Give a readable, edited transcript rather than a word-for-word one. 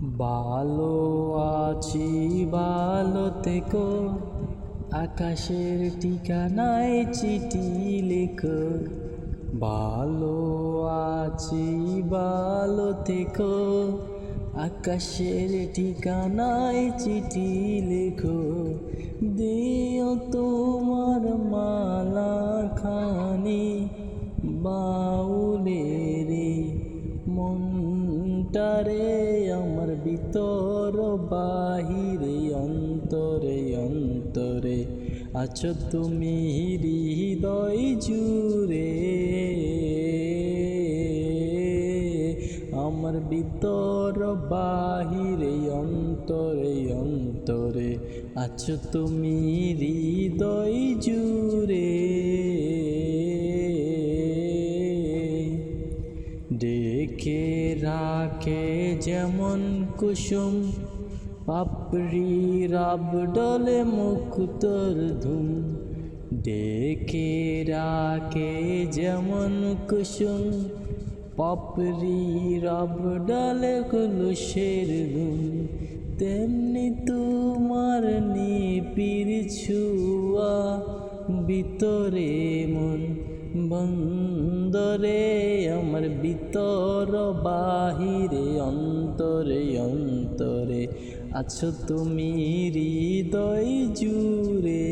ভালো আছি ভালো থেকো, আকাশের ঠিকানায় চিঠি লেখো। ভালো আছি ভালো থেকো, আকাশের ঠিকানায় চিঠি লেখো। দিও তোমার মালা খানি বাউলের মনটারে, আমার ভিতর বাহিরে অন্তরে অন্তরে আছো তুমি হৃদয় জুড়ে। আমার ভিতর বাহিরে অন্তরে অন্তরে আছো তুমি হৃদয় জুড়ে। ডেকে রাখে যেমন কুসুম পাপড়ি রাব ডলে মুক্তর ধুম। ডেকে রাখে যেমন কুসুম পাপড়ি রাব ডলে কুলুষের ধুম। তেমনি তোমার নিপির ছুয়া ভিতরে মন বন্দরে, আমার ভিতর বাহিরে অন্তরে অন্তরে আছো তুমি হৃদয় জুড়ে।